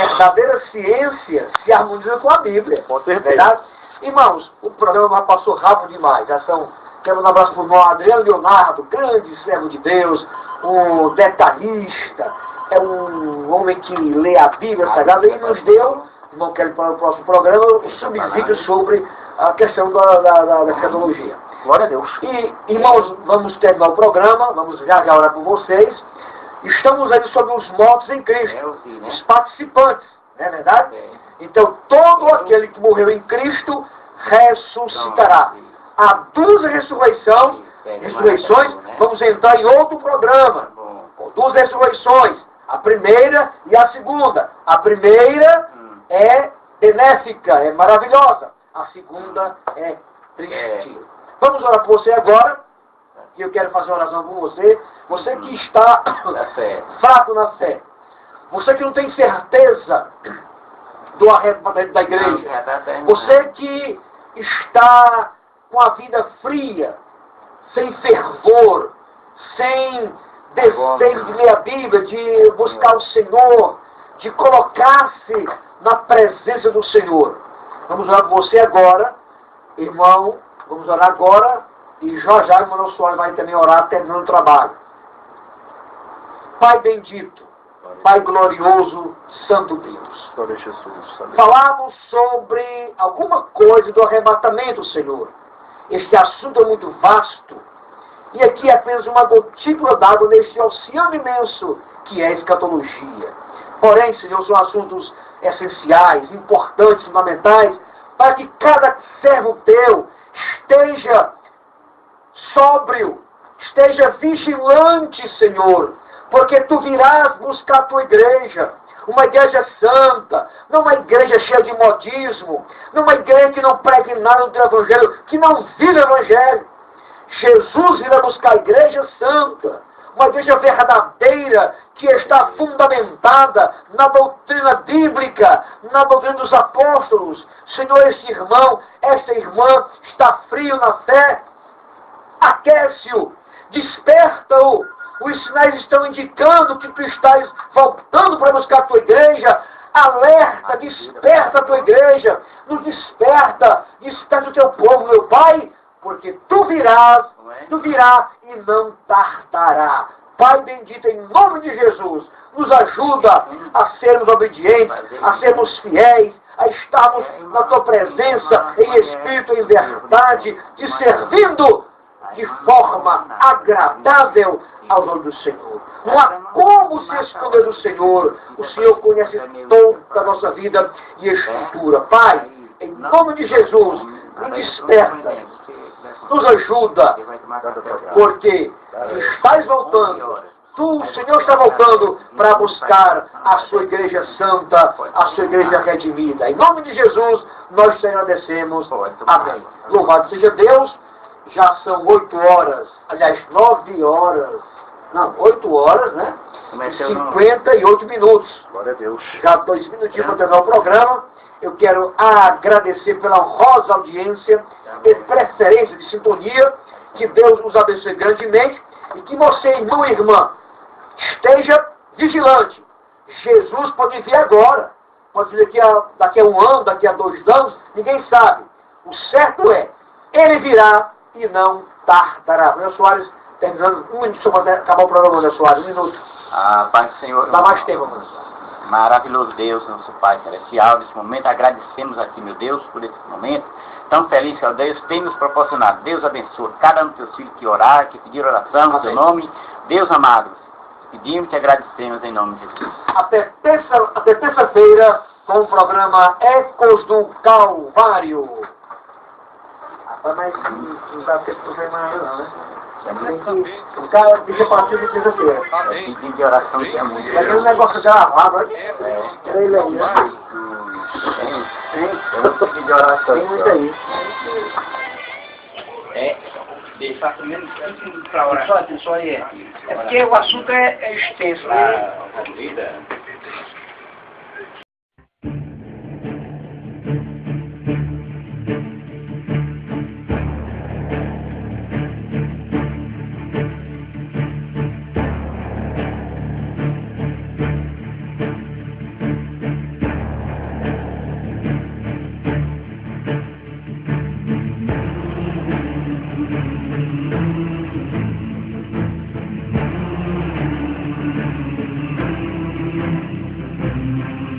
verdadeira ciência se harmoniza com a Bíblia. Com certeza. Verdade? Irmãos, o programa passou rápido demais. Quero um abraço para o irmão Adriano Leonardo, grande servo de Deus, um detalhista, é um homem que lê a Bíblia Sagrada e nos deu, não quero para o próximo programa, um subsídio sobre a questão da escatologia. Glória a Deus. E, irmãos, vamos terminar o programa, vamos já orar por vocês. Estamos aí sobre os mortos em Cristo, os participantes, não é verdade? Então, todo aquele que morreu em Cristo ressuscitará. Há duas ressurreições, vamos entrar em outro programa. Duas ressurreições, a primeira e a segunda. A primeira é benéfica, é maravilhosa. A segunda é triste. Vamos orar por você agora, que eu quero fazer uma oração com você. Você que está fraco na fé. Você que não tem certeza do arrebatamento da igreja. Você que está com a vida fria, sem fervor, sem desejo de ler a Bíblia, de buscar o Senhor, de colocar-se na presença do Senhor. Vamos orar por você agora, irmão. Vamos orar agora e já o irmão Soares vai também orar terminando o trabalho. Pai bendito, Pai glorioso, Santo Deus. Falamos sobre alguma coisa do arrebatamento, Senhor. Este assunto é muito vasto. E aqui é apenas uma gotícula d'água neste oceano imenso que é a escatologia. Porém, Senhor, são assuntos essenciais, importantes, fundamentais, para que cada servo teu esteja sóbrio, esteja vigilante, Senhor, porque tu virás buscar a tua igreja, uma igreja santa, não uma igreja cheia de modismo, não uma igreja que não pregue nada no teu evangelho, que não vive o evangelho. Jesus irá buscar a igreja santa, uma igreja verdadeira, que está fundamentada na doutrina bíblica, na doutrina dos apóstolos. Senhor, esse irmão, essa irmã está frio na fé, aquece-o, desperta-o. Os sinais estão indicando que tu estás voltando para buscar a tua igreja. Alerta, desperta a tua igreja, nos desperta o teu povo, meu Pai, porque tu virás e não tardará. Pai bendito, em nome de Jesus, nos ajuda a sermos obedientes, a sermos fiéis, a estarmos na tua presença, em espírito, em verdade, te servindo de forma agradável aos olhos do Senhor. Não há como se esconder do Senhor. O Senhor conhece toda a nossa vida e estrutura. Pai, em nome de Jesus, nos desperta, nos ajuda, porque tu estás voltando. Tu, o Senhor, está voltando para buscar a sua igreja santa, a sua igreja redimida. Em nome de Jesus, nós te agradecemos. Amém. Louvado seja Deus. Já são 8 horas, aliás, 9 horas, não, 8 horas, né? 58 minutos. Glória a Deus. Já 2 minutinhos para terminar o programa. Eu quero agradecer pela honrosa audiência e preferência de sintonia. Que Deus nos abençoe grandemente e que você, irmão e irmã, esteja vigilante. Jesus pode vir agora. Pode vir daqui a 1 ano, daqui a 2 anos, ninguém sabe. O certo é, ele virá e não tardará. Meu Soares, terminando 1 minuto para acabar o programa, meu Soares, 1 minuto. Pai do Senhor. Dá mais tempo, meu Soares. Maravilhoso Deus, nosso Pai celestial, nesse momento agradecemos aqui, meu Deus, por esse momento tão feliz que Deus tem nos proporcionado. Deus abençoe cada um dos teus filhos que orar, que pedir oração no teu nome. Deus amado, pedimos e te agradecemos em nome de Jesus. Até terça-feira com o programa Ecos do Calvário. Mas não dá tempo para ver mais não, né? O cara deixa partir de terça-feira. Pedir de oração que é muito. É aquele negócio gravado, né? Era ele aí, né? Pedir de oração. Tem muito aí. Deixar primeiro para orar. Só aí. É porque o assunto é extenso, né? Amém.